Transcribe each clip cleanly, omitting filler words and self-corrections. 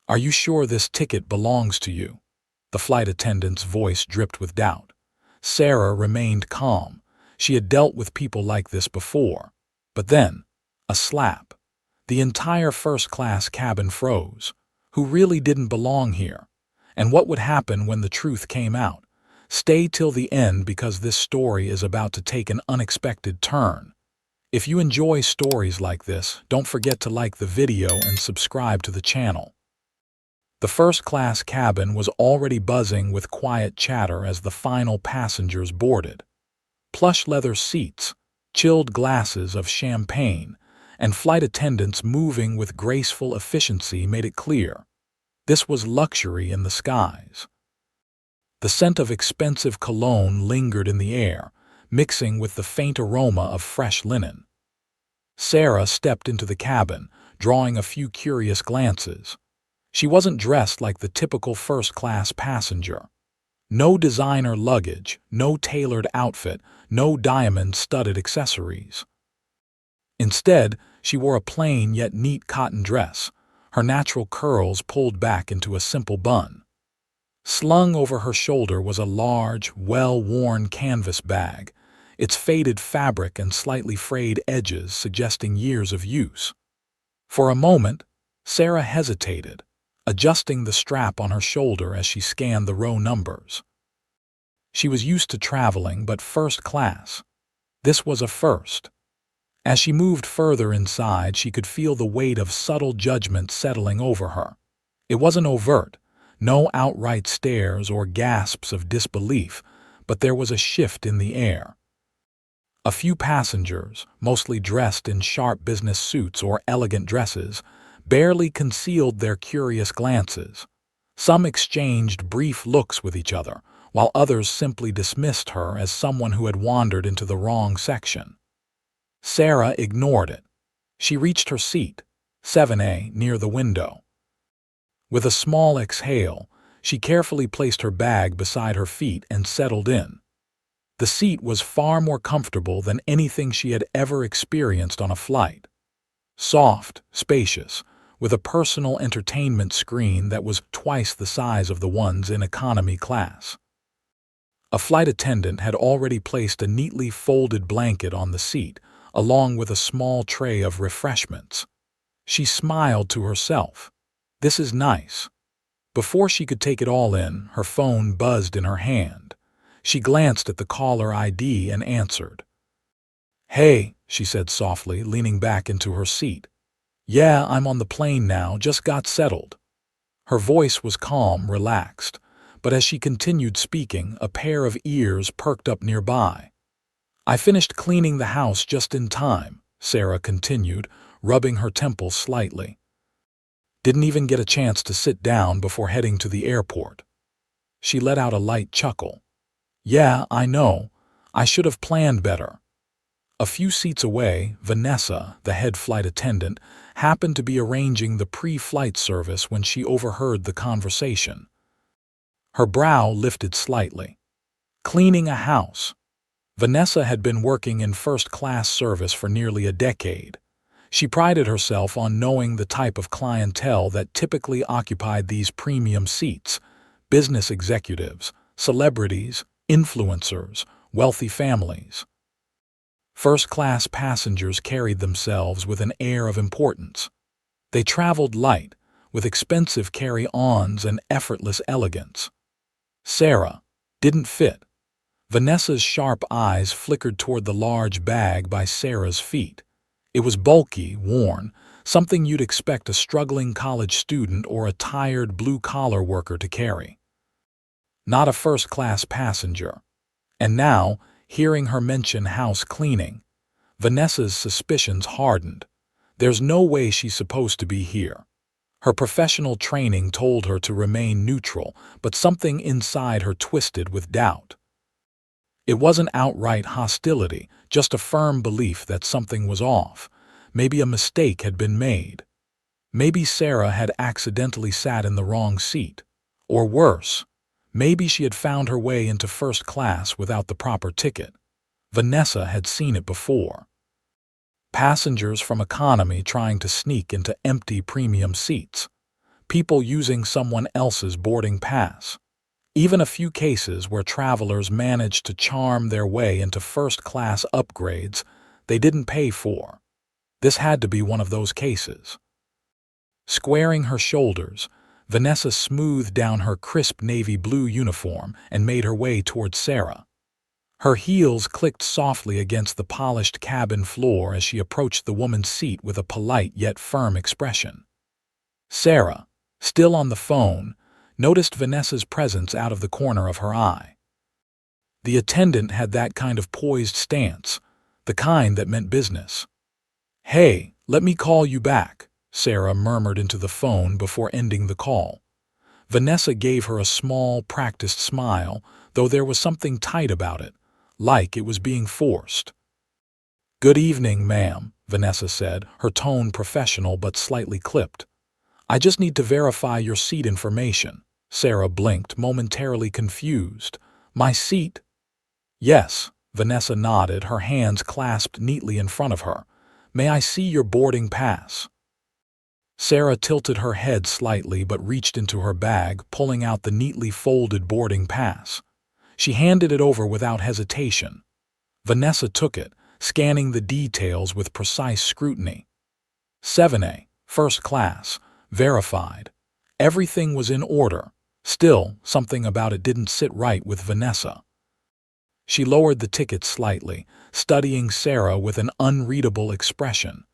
"Are you sure this ticket belongs to you?" The flight attendant's voice dripped with doubt. Sarah remained calm. She had dealt with people like this before. But then, a slap. The entire first-class cabin froze. Who really didn't belong here? And what would happen when the truth came out? Stay till the end because this story is about to take an unexpected turn. If you enjoy stories like this, don't forget to like the video and subscribe to the channel. The first-class cabin was already buzzing with quiet chatter as the final passengers boarded. Plush leather seats, chilled glasses of champagne, and flight attendants moving with graceful efficiency made it clear. This was luxury in the skies. The scent of expensive cologne lingered in the air, mixing with the faint aroma of fresh linen. Sarah stepped into the cabin, drawing a few curious glances. She wasn't dressed like the typical first-class passenger. No designer luggage, no tailored outfit, no diamond-studded accessories. Instead, she wore a plain yet neat cotton dress, her natural curls pulled back into a simple bun. Slung over her shoulder was a large, well-worn canvas bag, its faded fabric and slightly frayed edges suggesting years of use. For a moment, Sarah hesitated, adjusting the strap on her shoulder as she scanned the row numbers. She was used to traveling, but first class. This was a first. As she moved further inside, she could feel the weight of subtle judgment settling over her. It wasn't overt, no outright stares or gasps of disbelief, but there was a shift in the air. A few passengers, mostly dressed in sharp business suits or elegant dresses, barely concealed their curious glances. Some exchanged brief looks with each other, while others simply dismissed her as someone who had wandered into the wrong section. Sarah ignored it. She reached her seat, 7A, near the window. With a small exhale, she carefully placed her bag beside her feet and settled in. The seat was far more comfortable than anything she had ever experienced on a flight. Soft, spacious, with a personal entertainment screen that was twice the size of the ones in economy class. A flight attendant had already placed a neatly folded blanket on the seat, along with a small tray of refreshments. She smiled to herself. This is nice. Before she could take it all in, her phone buzzed in her hand. She glanced at the caller ID and answered. "Hey," she said softly, leaning back into her seat. "Yeah, I'm on the plane now, just got settled." Her voice was calm, relaxed, but as she continued speaking, a pair of ears perked up nearby. "I finished cleaning the house just in time," Sarah continued, rubbing her temples slightly. "Didn't even get a chance to sit down before heading to the airport." She let out a light chuckle. "Yeah, I know. I should have planned better." A few seats away, Vanessa, the head flight attendant, happened to be arranging the pre-flight service when she overheard the conversation. Her brow lifted slightly. Cleaning a house. Vanessa had been working in first-class service for nearly a decade. She prided herself on knowing the type of clientele that typically occupied these premium seats: business executives, celebrities, influencers, wealthy families. First-class passengers carried themselves with an air of importance. They traveled light, with expensive carry-ons and effortless elegance. Sarah didn't fit. Vanessa's sharp eyes flickered toward the large bag by Sarah's feet. It was bulky, worn, something you'd expect a struggling college student or a tired blue-collar worker to carry. Not a first-class passenger. And now, hearing her mention house cleaning, Vanessa's suspicions hardened. There's no way she's supposed to be here. Her professional training told her to remain neutral, but something inside her twisted with doubt. It wasn't outright hostility, just a firm belief that something was off. Maybe a mistake had been made. Maybe Sarah had accidentally sat in the wrong seat. Or worse, maybe she had found her way into first class without the proper ticket. Vanessa had seen it before. Passengers from economy trying to sneak into empty premium seats. people using someone else's boarding pass. Even a few cases where travelers managed to charm their way into first-class upgrades they didn't pay for. This had to be one of those cases. Squaring her shoulders, Vanessa smoothed down her crisp navy blue uniform and made her way towards Sarah. Her heels clicked softly against the polished cabin floor as she approached the woman's seat with a polite yet firm expression. Sarah, still on the phone, noticed Vanessa's presence out of the corner of her eye. The attendant had that kind of poised stance, the kind that meant business. "Hey, let me call you back," Sarah murmured into the phone before ending the call. Vanessa gave her a small, practiced smile, though there was something tight about it, like it was being forced. "Good evening, ma'am," Vanessa said, her tone professional but slightly clipped. "I just need to verify your seat information." Sarah blinked, momentarily confused. "My seat?" "Yes," Vanessa nodded, her hands clasped neatly in front of her. "May I see your boarding pass?" Sarah tilted her head slightly but reached into her bag, pulling out the neatly folded boarding pass. She handed it over without hesitation. Vanessa took it, scanning the details with precise scrutiny. 7A, first class, verified. Everything was in order. Still, something about it didn't sit right with Vanessa. She lowered the ticket slightly, studying Sarah with an unreadable expression.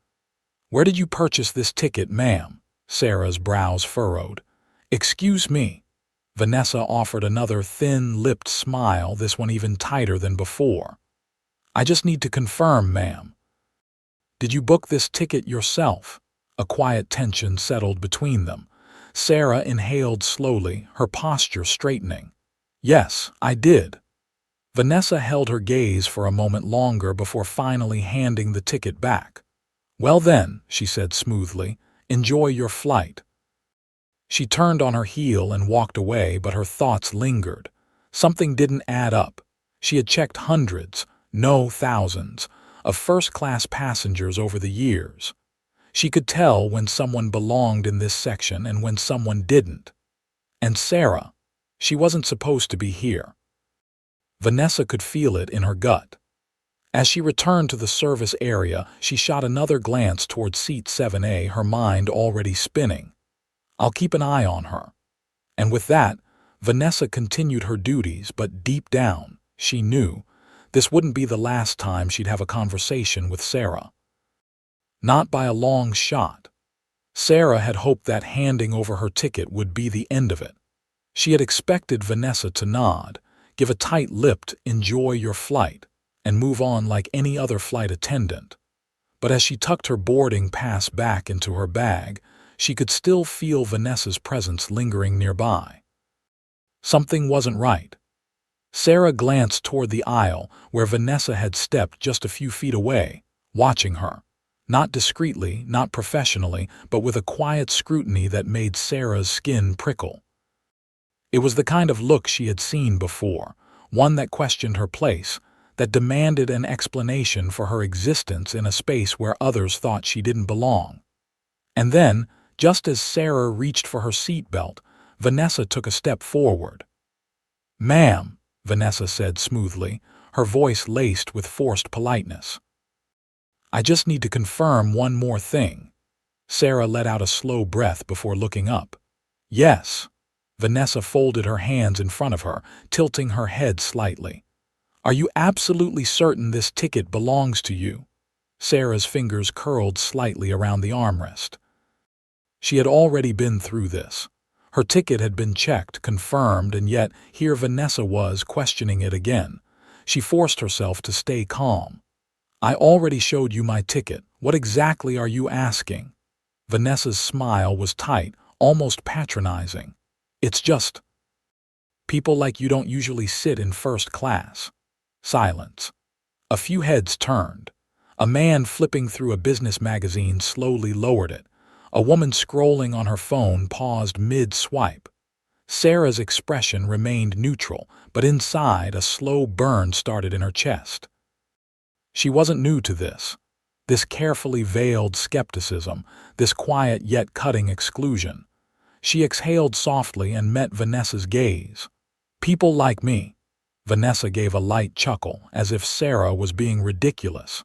"Where did you purchase this ticket, ma'am?" Sarah's brows furrowed. "Excuse me." Vanessa offered another thin-lipped smile, this one even tighter than before. "I just need to confirm, ma'am." "Did you book this ticket yourself?" A quiet tension settled between them. Sarah inhaled slowly, her posture straightening. "Yes, I did." Vanessa held her gaze for a moment longer before finally handing the ticket back. "Well then," she said smoothly, "enjoy your flight." She turned on her heel and walked away, but her thoughts lingered. Something didn't add up. She had checked hundreds, no thousands, of first-class passengers over the years. She could tell when someone belonged in this section and when someone didn't. And Sarah, she wasn't supposed to be here. Vanessa could feel it in her gut. As she returned to the service area, she shot another glance toward seat 7A, her mind already spinning. "I'll keep an eye on her." And with that, Vanessa continued her duties, but deep down, she knew this wouldn't be the last time she'd have a conversation with Sarah. Not by a long shot. Sarah had hoped that handing over her ticket would be the end of it. She had expected Vanessa to nod, give a tight-lipped "enjoy your flight," and move on like any other flight attendant. But as she tucked her boarding pass back into her bag, she could still feel Vanessa's presence lingering nearby. Something wasn't right. Sarah glanced toward the aisle where Vanessa had stepped just a few feet away, watching her. Not discreetly, not professionally, but with a quiet scrutiny that made Sarah's skin prickle. It was the kind of look she had seen before, one that questioned her place, that demanded an explanation for her existence in a space where others thought she didn't belong. And then, just as Sarah reached for her seatbelt, Vanessa took a step forward. "Ma'am," Vanessa said smoothly, her voice laced with forced politeness. "I just need to confirm one more thing." Sarah let out a slow breath before looking up. "Yes." Vanessa folded her hands in front of her, tilting her head slightly. "Are you absolutely certain this ticket belongs to you?" Sarah's fingers curled slightly around the armrest. She had already been through this. Her ticket had been checked, confirmed, and yet here Vanessa was questioning it again. She forced herself to stay calm. "I already showed you my ticket. What exactly are you asking?" Vanessa's smile was tight, almost patronizing. "It's just, people like you don't usually sit in first class." Silence. A few heads turned. A man flipping through a business magazine slowly lowered it. A woman scrolling on her phone paused mid-swipe. Sarah's expression remained neutral, but inside a slow burn started in her chest. She wasn't new to this carefully veiled skepticism, this quiet yet cutting exclusion. She exhaled softly and met Vanessa's gaze. "People like me." Vanessa gave a light chuckle, as if Sarah was being ridiculous.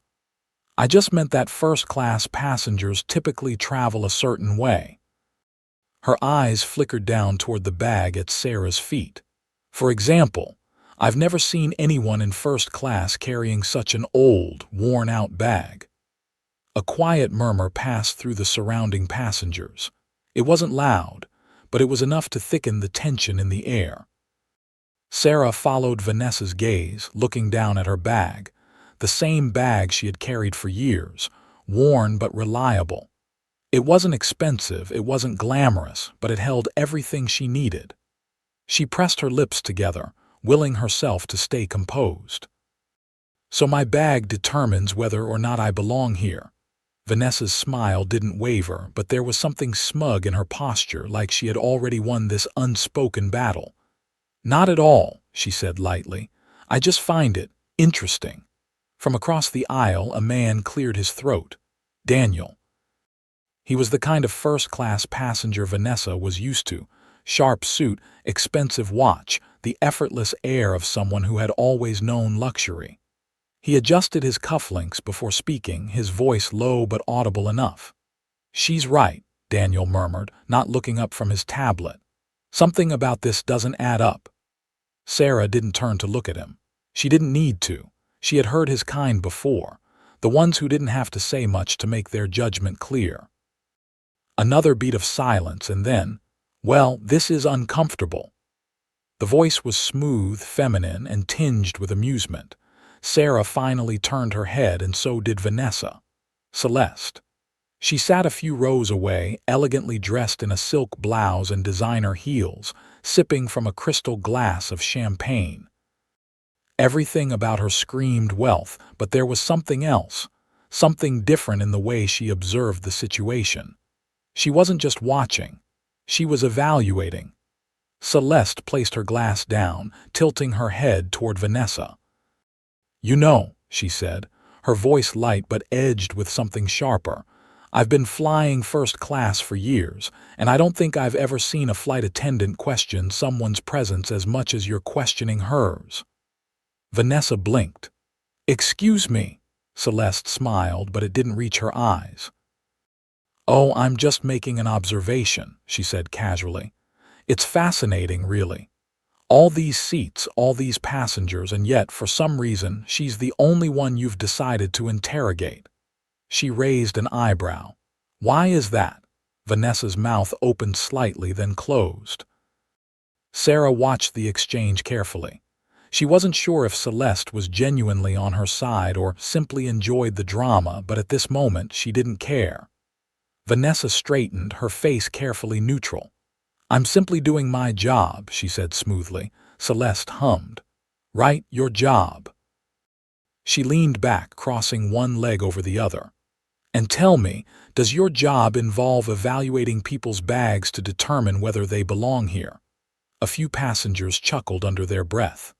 "I just meant that first-class passengers typically travel a certain way." Her eyes flickered down toward the bag at Sarah's feet. "For example, I've never seen anyone in first class carrying such an old, worn-out bag." A quiet murmur passed through the surrounding passengers. It wasn't loud, but it was enough to thicken the tension in the air. Sarah followed Vanessa's gaze, looking down at her bag, the same bag she had carried for years, worn but reliable. It wasn't expensive, it wasn't glamorous, but it held everything she needed. She pressed her lips together, willing herself to stay composed. "So my bag determines whether or not I belong here." Vanessa's smile didn't waver, but there was something smug in her posture, like she had already won this unspoken battle. "Not at all," she said lightly. "I just find it interesting." From across the aisle, a man cleared his throat. Daniel. He was the kind of first-class passenger Vanessa was used to. Sharp suit, expensive watch, the effortless air of someone who had always known luxury. He adjusted his cufflinks before speaking, his voice low but audible enough. "She's right," Daniel murmured, not looking up from his tablet. "Something about this doesn't add up." Sarah didn't turn to look at him. She didn't need to. She had heard his kind before, the ones who didn't have to say much to make their judgment clear. Another beat of silence, and then, "Well, this is uncomfortable." The voice was smooth, feminine, and tinged with amusement. Sarah finally turned her head, and so did Vanessa. Celeste. She sat a few rows away, elegantly dressed in a silk blouse and designer heels, sipping from a crystal glass of champagne. Everything about her screamed wealth, but there was something else, something different in the way she observed the situation. She wasn't just watching, she was evaluating. Celeste placed her glass down, tilting her head toward Vanessa. "You know," she said, her voice light but edged with something sharper, "I've been flying first class for years, and I don't think I've ever seen a flight attendant question someone's presence as much as you're questioning hers." Vanessa blinked. "Excuse me." Celeste smiled, but it didn't reach her eyes. "Oh, I'm just making an observation," she said casually. "It's fascinating, really. All these seats, all these passengers, and yet, for some reason, she's the only one you've decided to interrogate." She raised an eyebrow. "Why is that?" Vanessa's mouth opened slightly, then closed. Sarah watched the exchange carefully. She wasn't sure if Celeste was genuinely on her side or simply enjoyed the drama, but at this moment she didn't care. Vanessa straightened, her face carefully neutral. "I'm simply doing my job," she said smoothly. Celeste hummed. "Right, your job." She leaned back, crossing one leg over the other. "And tell me, does your job involve evaluating people's bags to determine whether they belong here?" A few passengers chuckled under their breath.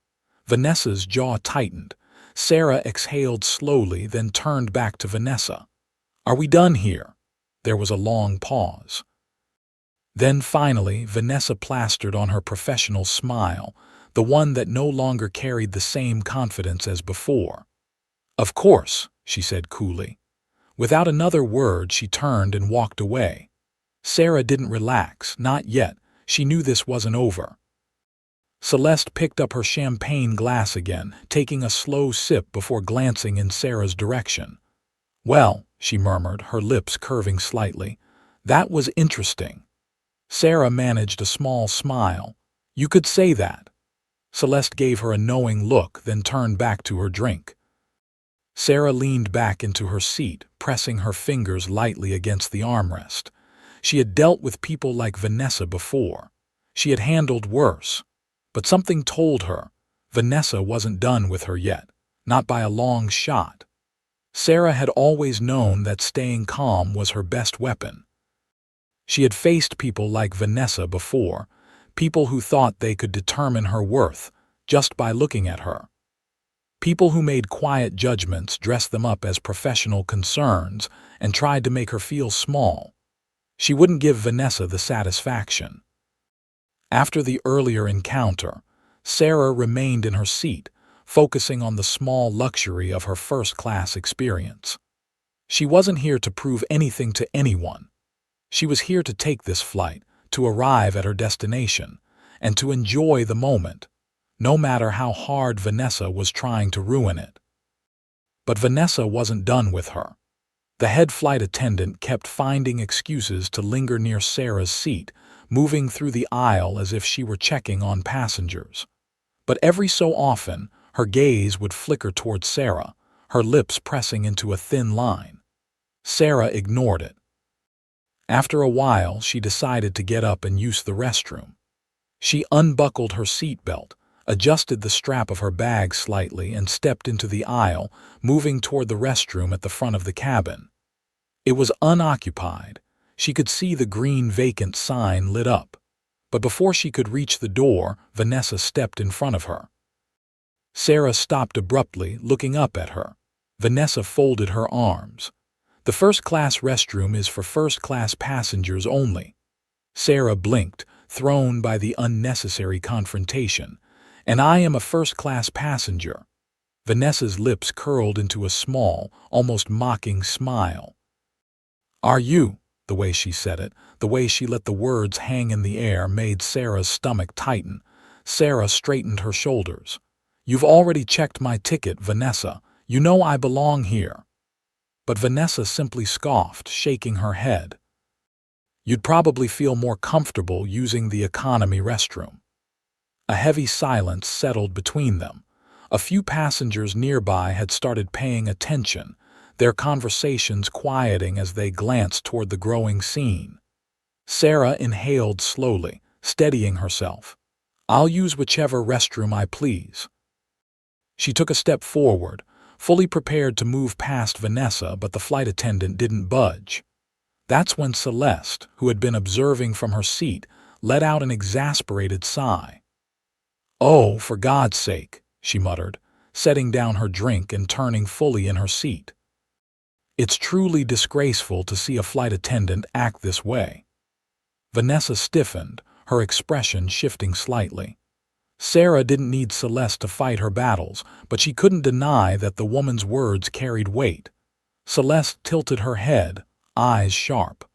Vanessa's jaw tightened. Sarah exhaled slowly, then turned back to Vanessa. "Are we done here?" There was a long pause. Then finally, Vanessa plastered on her professional smile, the one that no longer carried the same confidence as before. "Of course," she said coolly. Without another word, she turned and walked away. Sarah didn't relax, not yet. She knew this wasn't over. Celeste picked up her champagne glass again, taking a slow sip before glancing in Sarah's direction. "Well," she murmured, her lips curving slightly, "that was interesting." Sarah managed a small smile. "You could say that." Celeste gave her a knowing look, then turned back to her drink. Sarah leaned back into her seat, pressing her fingers lightly against the armrest. She had dealt with people like Vanessa before. She had handled worse. But something told her Vanessa wasn't done with her yet, not by a long shot. Sarah had always known that staying calm was her best weapon. She had faced people like Vanessa before, people who thought they could determine her worth just by looking at her. People who made quiet judgments, dressed them up as professional concerns, and tried to make her feel small. She wouldn't give Vanessa the satisfaction. After the earlier encounter, Sarah remained in her seat, focusing on the small luxury of her first-class experience. She wasn't here to prove anything to anyone. She was here to take this flight, to arrive at her destination, and to enjoy the moment, no matter how hard Vanessa was trying to ruin it. But Vanessa wasn't done with her. The head flight attendant kept finding excuses to linger near Sarah's seat, moving through the aisle as if she were checking on passengers. But every so often, her gaze would flicker toward Sarah, her lips pressing into a thin line. Sarah ignored it. After a while, she decided to get up and use the restroom. She unbuckled her seatbelt, adjusted the strap of her bag slightly, and stepped into the aisle, moving toward the restroom at the front of the cabin. It was unoccupied. She could see the green vacant sign lit up. But before she could reach the door, Vanessa stepped in front of her. Sarah stopped abruptly, looking up at her. Vanessa folded her arms. "The first-class restroom is for first-class passengers only." Sarah blinked, thrown by the unnecessary confrontation. "And I am a first-class passenger." Vanessa's lips curled into a small, almost mocking smile. "Are you?" The way she said it, the way she let the words hang in the air, made Sarah's stomach tighten. Sarah straightened her shoulders. "You've already checked my ticket, Vanessa. You know I belong here." But Vanessa simply scoffed, shaking her head. "You'd probably feel more comfortable using the economy restroom." A heavy silence settled between them. A few passengers nearby had started paying attention, their conversations quieting as they glanced toward the growing scene. Sarah inhaled slowly, steadying herself. "I'll use whichever restroom I please." She took a step forward, fully prepared to move past Vanessa, but the flight attendant didn't budge. That's when Celeste, who had been observing from her seat, let out an exasperated sigh. "Oh, for God's sake," she muttered, setting down her drink and turning fully in her seat. "It's truly disgraceful to see a flight attendant act this way." Vanessa stiffened, her expression shifting slightly. Sarah didn't need Celeste to fight her battles, but she couldn't deny that the woman's words carried weight. Celeste tilted her head, eyes sharp.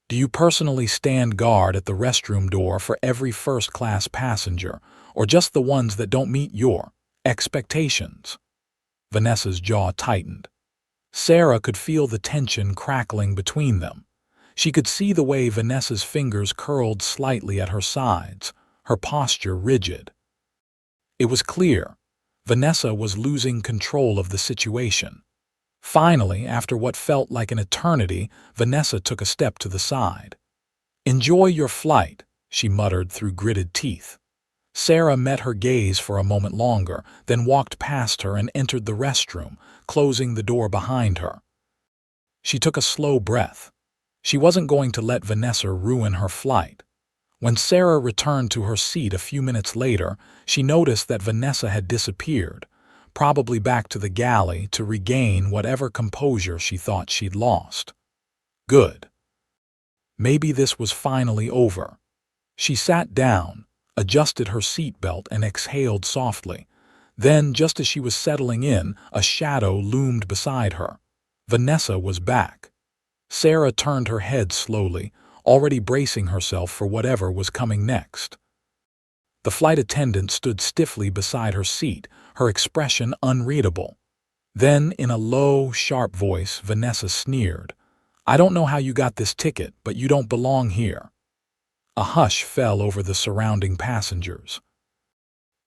"Do you personally stand guard at the restroom door for every first-class passenger, or just the ones that don't meet your expectations?" Vanessa's jaw tightened. Sarah could feel the tension crackling between them. She could see the way Vanessa's fingers curled slightly at her sides, her posture rigid. It was clear. Vanessa was losing control of the situation. Finally, after what felt like an eternity, Vanessa took a step to the side. "Enjoy your flight," she muttered through gritted teeth. Sarah met her gaze for a moment longer, then walked past her and entered the restroom, closing the door behind her. She took a slow breath. She wasn't going to let Vanessa ruin her flight. When Sarah returned to her seat a few minutes later, she noticed that Vanessa had disappeared, probably back to the galley to regain whatever composure she thought she'd lost. Good. Maybe this was finally over. She sat down, adjusted her seatbelt, and exhaled softly. Then, just as she was settling in, a shadow loomed beside her. Vanessa was back. Sarah turned her head slowly, already bracing herself for whatever was coming next. The flight attendant stood stiffly beside her seat, her expression unreadable. Then, in a low, sharp voice, Vanessa sneered, "I don't know how you got this ticket, but you don't belong here." A hush fell over the surrounding passengers.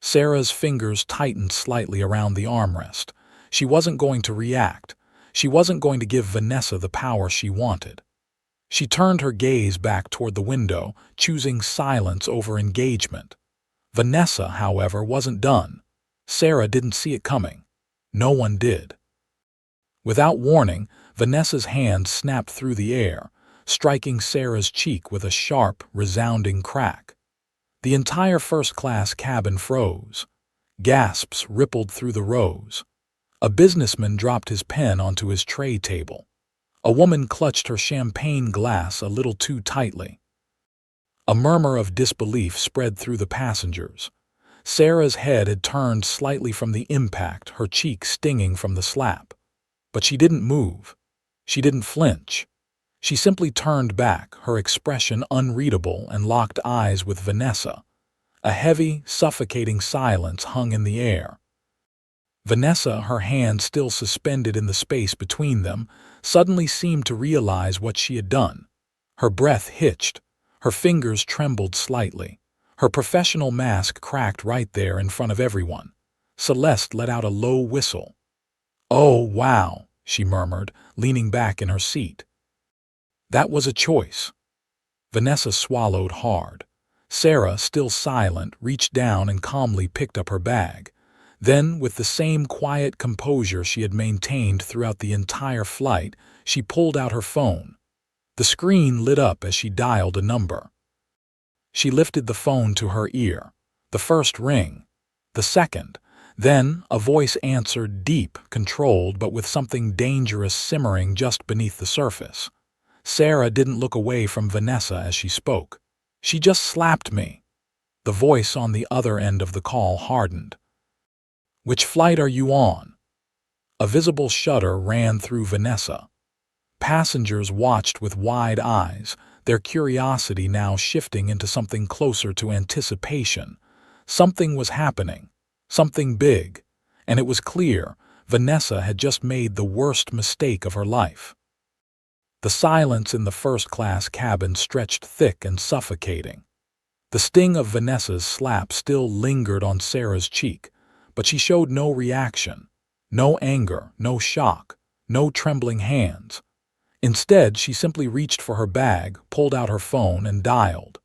Sarah's fingers tightened slightly around the armrest. She wasn't going to react. She wasn't going to give Vanessa the power she wanted. She turned her gaze back toward the window, choosing silence over engagement. Vanessa, however, wasn't done. Sarah didn't see it coming. No one did. Without warning, Vanessa's hand snapped through the air, striking Sarah's cheek with a sharp, resounding crack. The entire first-class cabin froze. Gasps rippled through the rows. A businessman dropped his pen onto his tray table. A woman clutched her champagne glass a little too tightly. A murmur of disbelief spread through the passengers. Sarah's head had turned slightly from the impact, her cheek stinging from the slap. But she didn't move. She didn't flinch. She simply turned back, her expression unreadable, and locked eyes with Vanessa. A heavy, suffocating silence hung in the air. Vanessa, her hand still suspended in the space between them, suddenly seemed to realize what she had done. Her breath hitched. Her fingers trembled slightly. Her professional mask cracked right there in front of everyone. Celeste let out a low whistle. "Oh, wow," she murmured, leaning back in her seat. That was a choice. Vanessa swallowed hard. Sarah, still silent, reached down and calmly picked up her bag. Then, with the same quiet composure she had maintained throughout the entire flight, she pulled out her phone. The screen lit up as she dialed a number. She lifted the phone to her ear. The first ring. The second. Then, a voice answered, deep, controlled, but with something dangerous simmering just beneath the surface. Sarah didn't look away from Vanessa as she spoke. "She just slapped me." The voice on the other end of the call hardened. "Which flight are you on?" A visible shudder ran through Vanessa. Passengers watched with wide eyes, their curiosity now shifting into something closer to anticipation. Something was happening, something big, and it was clear Vanessa had just made the worst mistake of her life. The silence in the first-class cabin stretched thick and suffocating. The sting of Vanessa's slap still lingered on Sarah's cheek, but she showed no reaction, no anger, no shock, no trembling hands. Instead, she simply reached for her bag, pulled out her phone, and dialed.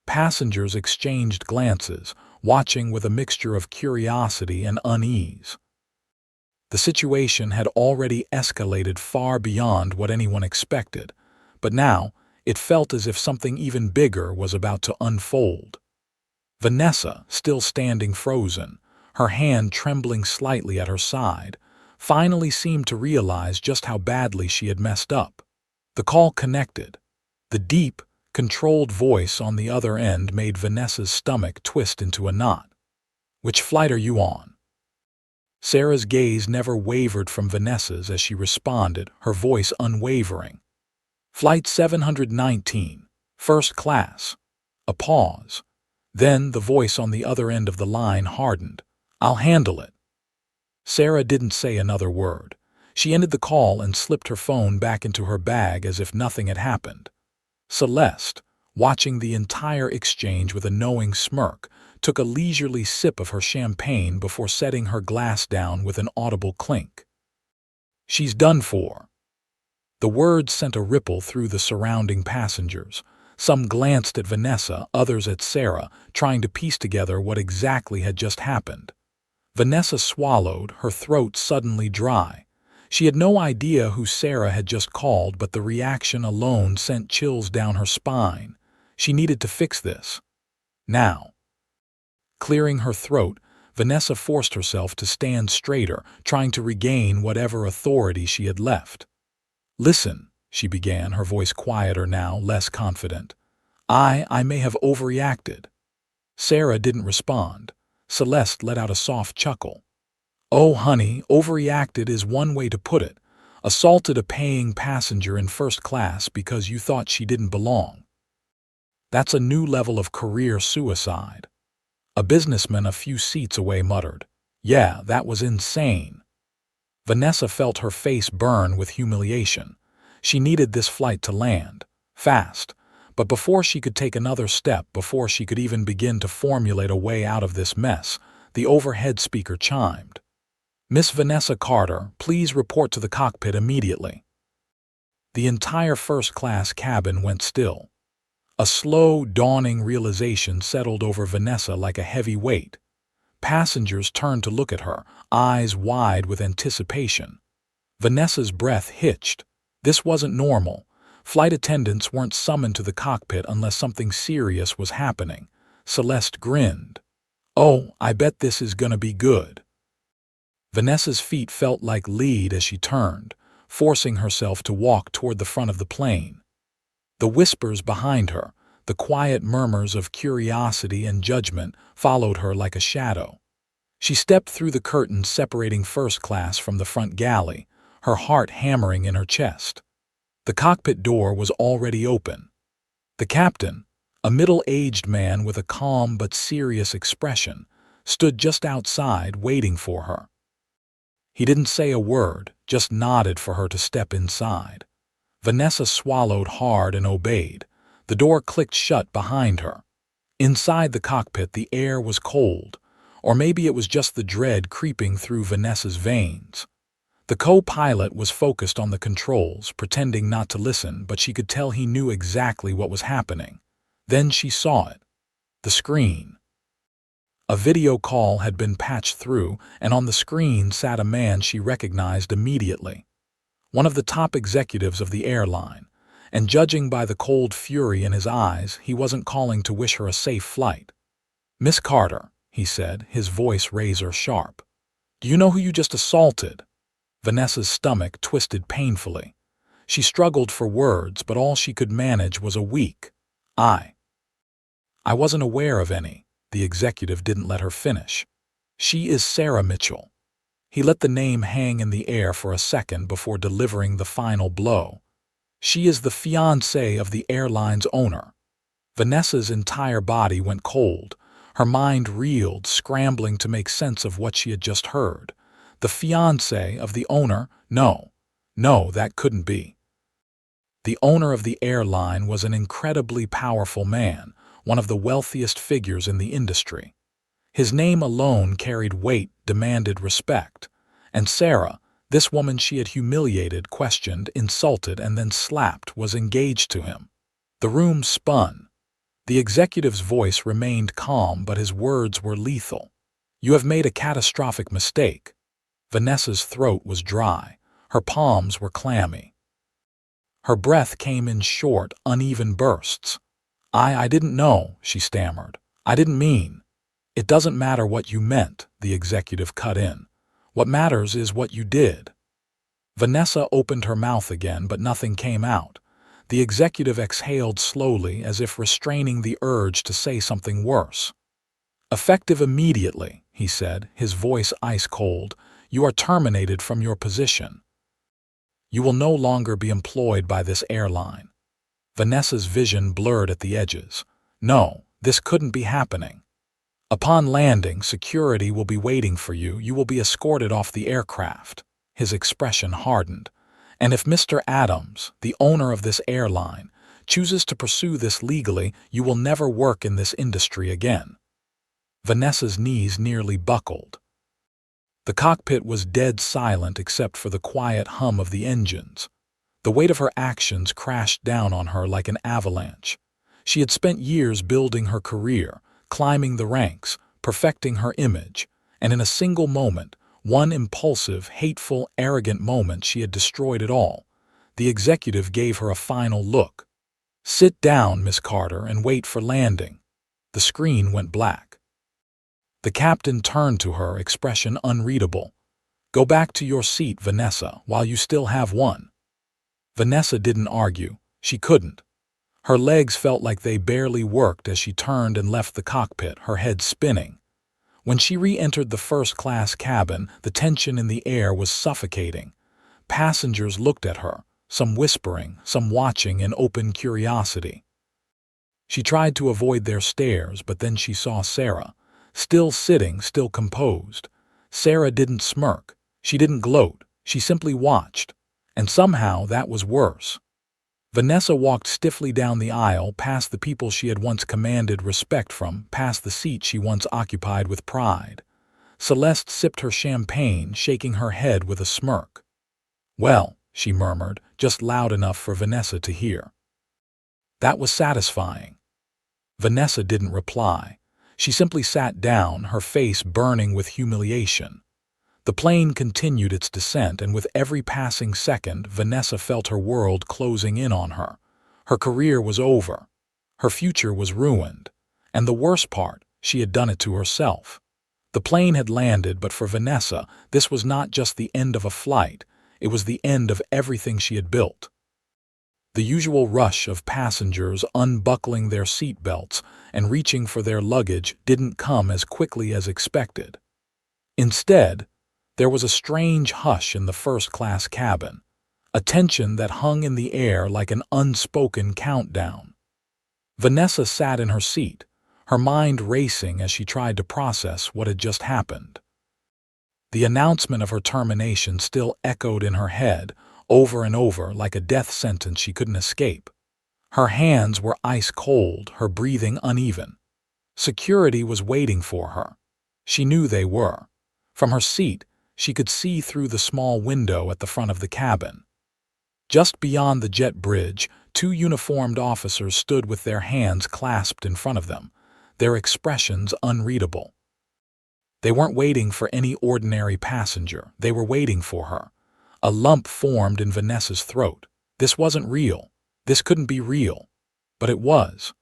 Passengers exchanged glances, watching with a mixture of curiosity and unease. The situation had already escalated far beyond what anyone expected, but now it felt as if something even bigger was about to unfold. Vanessa, still standing frozen, her hand trembling slightly at her side, finally seemed to realize just how badly she had messed up. The call connected. The deep, controlled voice on the other end made Vanessa's stomach twist into a knot. "Which flight are you on?" Sarah's gaze never wavered from Vanessa's as she responded, her voice unwavering. "Flight 719, first class." A pause. Then the voice on the other end of the line hardened. "I'll handle it." Sarah didn't say another word. She ended the call and slipped her phone back into her bag as if nothing had happened. Celeste, watching the entire exchange with a knowing smirk, took a leisurely sip of her champagne before setting her glass down with an audible clink. "She's done for." The words sent a ripple through the surrounding passengers. Some glanced at Vanessa, others at Sarah, trying to piece together what exactly had just happened. Vanessa swallowed, her throat suddenly dry. She had no idea who Sarah had just called, but the reaction alone sent chills down her spine. She needed to fix this. Now. Clearing her throat, Vanessa forced herself to stand straighter, trying to regain whatever authority she had left. "Listen," she began, her voice quieter now, less confident. I may have overreacted." Sarah didn't respond. Celeste let out a soft chuckle. "Oh, honey, overreacted is one way to put it. Assaulted a paying passenger in first class because you thought she didn't belong. That's a new level of career suicide." A businessman a few seats away muttered, "Yeah, that was insane." Vanessa felt her face burn with humiliation. She needed this flight to land, fast, but before she could take another step, before she could even begin to formulate a way out of this mess, the overhead speaker chimed. "Miss Vanessa Carter, please report to the cockpit immediately." The entire first-class cabin went still. A slow, dawning realization settled over Vanessa like a heavy weight. Passengers turned to look at her, eyes wide with anticipation. Vanessa's breath hitched. This wasn't normal. Flight attendants weren't summoned to the cockpit unless something serious was happening. Celeste grinned. "Oh, I bet this is gonna be good." Vanessa's feet felt like lead as she turned. forcing herself to walk toward the front of the plane. The whispers behind her, the quiet murmurs of curiosity and judgment, followed her like a shadow. She stepped through the curtains separating first class from the front galley, her heart hammering in her chest. The cockpit door was already open. The captain, a middle-aged man with a calm but serious expression, stood just outside waiting for her. He didn't say a word, just nodded for her to step inside. Vanessa swallowed hard and obeyed. The door clicked shut behind her. Inside the cockpit, the air was cold, or maybe it was just the dread creeping through Vanessa's veins. The co-pilot was focused on the controls, pretending not to listen, but she could tell he knew exactly what was happening. Then she saw it. The screen. A video call had been patched through, and on the screen sat a man she recognized immediately. One of the top executives of the airline, and judging by the cold fury in his eyes, he wasn't calling to wish her a safe flight. "Miss Carter," he said, his voice razor-sharp. "Do you know who you just assaulted?" Vanessa's stomach twisted painfully. She struggled for words, but all she could manage was a weak, "I wasn't aware of any." The executive didn't let her finish. "She is Sarah Mitchell." He let the name hang in the air for a second before delivering the final blow. "She is the fiancée of the airline's owner." Vanessa's entire body went cold. Her mind reeled, scrambling to make sense of what she had just heard. The fiancé of the owner? No, that couldn't be. The owner of the airline was an incredibly powerful man, one of the wealthiest figures in the industry. His name alone carried weight, demanded respect. And Sarah, this woman she had humiliated, questioned, insulted, and then slapped, was engaged to him. The room spun. The executive's voice remained calm, but his words were lethal. "You have made a catastrophic mistake." Vanessa's throat was dry. Her palms were clammy. Her breath came in short, uneven bursts. I didn't know," she stammered. "I didn't mean." "It doesn't matter what you meant," the executive cut in. "What matters is what you did." Vanessa opened her mouth again, but nothing came out. The executive exhaled slowly, as if restraining the urge to say something worse. "Effective immediately," he said, his voice ice-cold. "You are terminated from your position. You will no longer be employed by this airline." Vanessa's vision blurred at the edges. "No, this couldn't be happening. Upon landing, security will be waiting for you. You will be escorted off the aircraft." His expression hardened. "And if Mr. Adams, the owner of this airline, chooses to pursue this legally, you will never work in this industry again." Vanessa's knees nearly buckled. The cockpit was dead silent except for the quiet hum of the engines. The weight of her actions crashed down on her like an avalanche. She had spent years building her career, climbing the ranks, perfecting her image, and in a single moment, one impulsive, hateful, arrogant moment, she had destroyed it all. The executive gave her a final look. "Sit down, Miss Carter, and wait for landing." The screen went black. The captain turned to her, expression unreadable. "Go back to your seat, Vanessa, while you still have one." Vanessa didn't argue. She couldn't. Her legs felt like they barely worked as she turned and left the cockpit, her head spinning. When she re-entered the first-class cabin, the tension in the air was suffocating. Passengers looked at her, some whispering, some watching in open curiosity. She tried to avoid their stares, but then she saw Sarah. Still sitting, still composed. Sarah didn't smirk. She didn't gloat. She simply watched. And somehow that was worse. Vanessa walked stiffly down the aisle, past the people she had once commanded respect from, past the seat she once occupied with pride. Celeste sipped her champagne, shaking her head with a smirk. "Well," she murmured, just loud enough for Vanessa to hear. "That was satisfying." Vanessa didn't reply. She simply sat down, her face burning with humiliation. The plane continued its descent, and with every passing second, Vanessa felt her world closing in on her. Her career was over. Her future was ruined. And the worst part, she had done it to herself. The plane had landed, but for Vanessa, this was not just the end of a flight. It was the end of everything she had built. The usual rush of passengers unbuckling their seatbelts and reaching for their luggage didn't come as quickly as expected. Instead, there was a strange hush in the first-class cabin, a tension that hung in the air like an unspoken countdown. Vanessa sat in her seat, her mind racing as she tried to process what had just happened. The announcement of her termination still echoed in her head, over and over like a death sentence she couldn't escape. Her hands were ice cold, her breathing uneven. Security was waiting for her. She knew they were. From her seat, she could see through the small window at the front of the cabin. Just beyond the jet bridge, two uniformed officers stood with their hands clasped in front of them, their expressions unreadable. They weren't waiting for any ordinary passenger. They were waiting for her. A lump formed in Vanessa's throat. This wasn't real. This couldn't be real. But it was.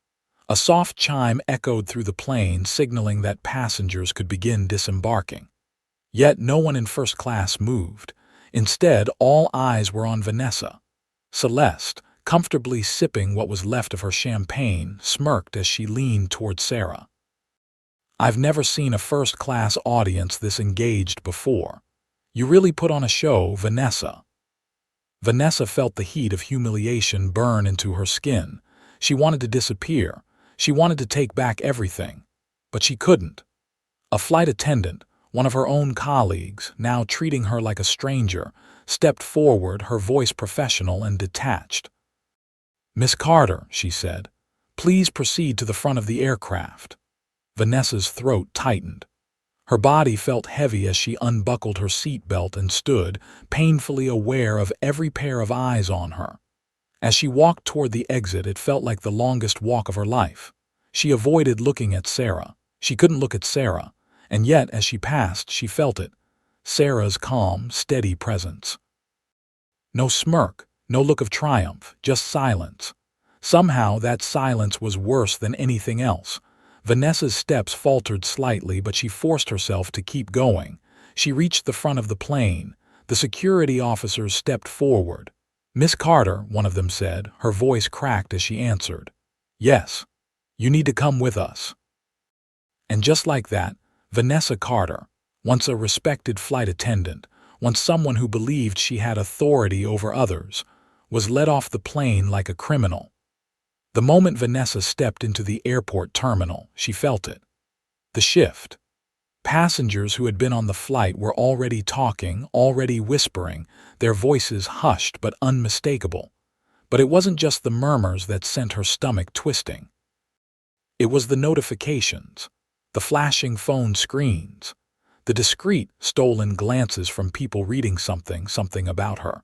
A soft chime echoed through the plane, signaling that passengers could begin disembarking. Yet no one in first class moved. Instead, all eyes were on Vanessa. Celeste, comfortably sipping what was left of her champagne, smirked as she leaned toward Sarah. "I've never seen a first-class audience this engaged before. You really put on a show, Vanessa." Vanessa felt the heat of humiliation burn into her skin. She wanted to disappear. She wanted to take back everything. But she couldn't. A flight attendant, one of her own colleagues, now treating her like a stranger, stepped forward, her voice professional and detached. "Miss Carter," she said, "please proceed to the front of the aircraft." Vanessa's throat tightened. Her body felt heavy as she unbuckled her seatbelt and stood, painfully aware of every pair of eyes on her. As she walked toward the exit, it felt like the longest walk of her life. She avoided looking at Sarah. She couldn't look at Sarah, and yet as she passed, she felt it. Sarah's calm, steady presence. No smirk, no look of triumph, just silence. Somehow that silence was worse than anything else. Vanessa's steps faltered slightly, but she forced herself to keep going. She reached the front of the plane. The security officers stepped forward. "Miss Carter," one of them said, her voice cracked as she answered. "Yes. You need to come with us." And just like that, Vanessa Carter, once a respected flight attendant, once someone who believed she had authority over others, was led off the plane like a criminal. The moment Vanessa stepped into the airport terminal, she felt it. The shift. Passengers who had been on the flight were already talking, already whispering, their voices hushed but unmistakable. But it wasn't just the murmurs that sent her stomach twisting. It was the notifications, the flashing phone screens, the discreet, stolen glances from people reading something about her.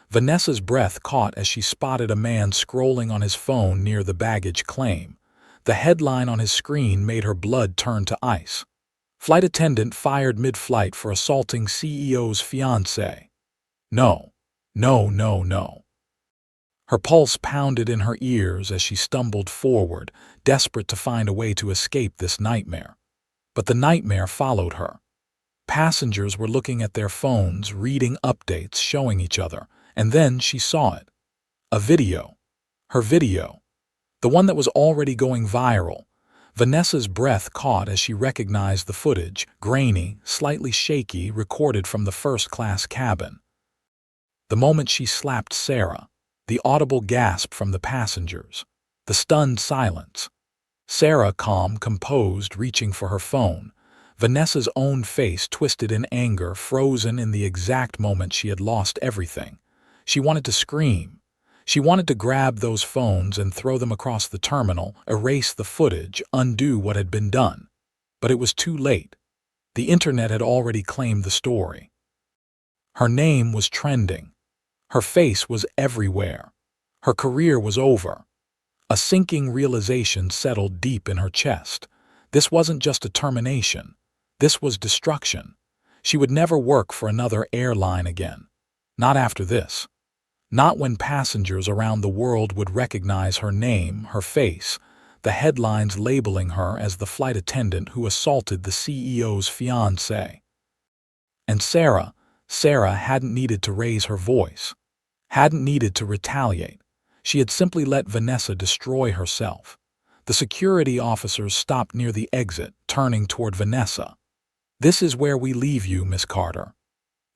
Vanessa's breath caught as she spotted a man scrolling on his phone near the baggage claim. The headline on his screen made her blood turn to ice. "Flight attendant fired mid-flight for assaulting CEO's fiancé." No, no, no, no. Her pulse pounded in her ears as she stumbled forward, desperate to find a way to escape this nightmare. But the nightmare followed her. Passengers were looking at their phones, reading updates, showing each other. And then she saw it. A video. Her video. The one that was already going viral. Vanessa's breath caught as she recognized the footage, grainy, slightly shaky, recorded from the first-class cabin. The moment she slapped Sarah, the audible gasp from the passengers, the stunned silence. Sarah calm, composed, reaching for her phone. Vanessa's own face twisted in anger, frozen in the exact moment she had lost everything. She wanted to scream. She wanted to grab those phones and throw them across the terminal, erase the footage, undo what had been done. But it was too late. The internet had already claimed the story. Her name was trending. Her face was everywhere. Her career was over. A sinking realization settled deep in her chest. This wasn't just a termination. This was destruction. She would never work for another airline again. Not after this. Not when passengers around the world would recognize her name, her face, the headlines labeling her as the flight attendant who assaulted the CEO's fiancé. And Sarah Sarah hadn't needed to raise her voice, hadn't needed to retaliate. She had simply let Vanessa destroy herself. The security officers stopped near the exit, turning toward Vanessa. "This is where we leave you, Miss Carter."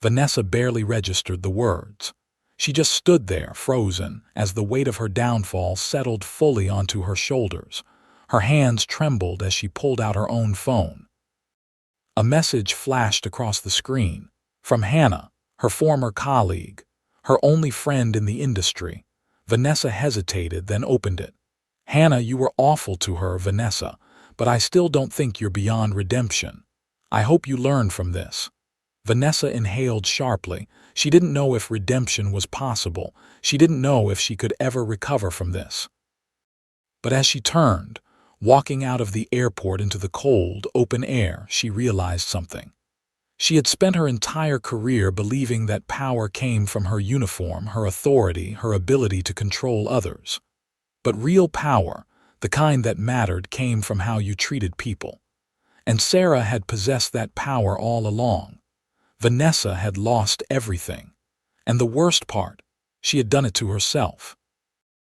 Vanessa barely registered the words. She just stood there, frozen, as the weight of her downfall settled fully onto her shoulders. Her hands trembled as she pulled out her own phone. A message flashed across the screen. From Hannah, her former colleague, her only friend in the industry. Vanessa hesitated, then opened it. "Hannah, you were awful to her, Vanessa, but I still don't think you're beyond redemption. I hope you learn from this." Vanessa inhaled sharply. She didn't know if redemption was possible. She didn't know if she could ever recover from this. But as she turned, walking out of the airport into the cold, open air, she realized something. She had spent her entire career believing that power came from her uniform, her authority, her ability to control others. But real power, the kind that mattered, came from how you treated people. And Sarah had possessed that power all along. Vanessa had lost everything. And the worst part, she had done it to herself.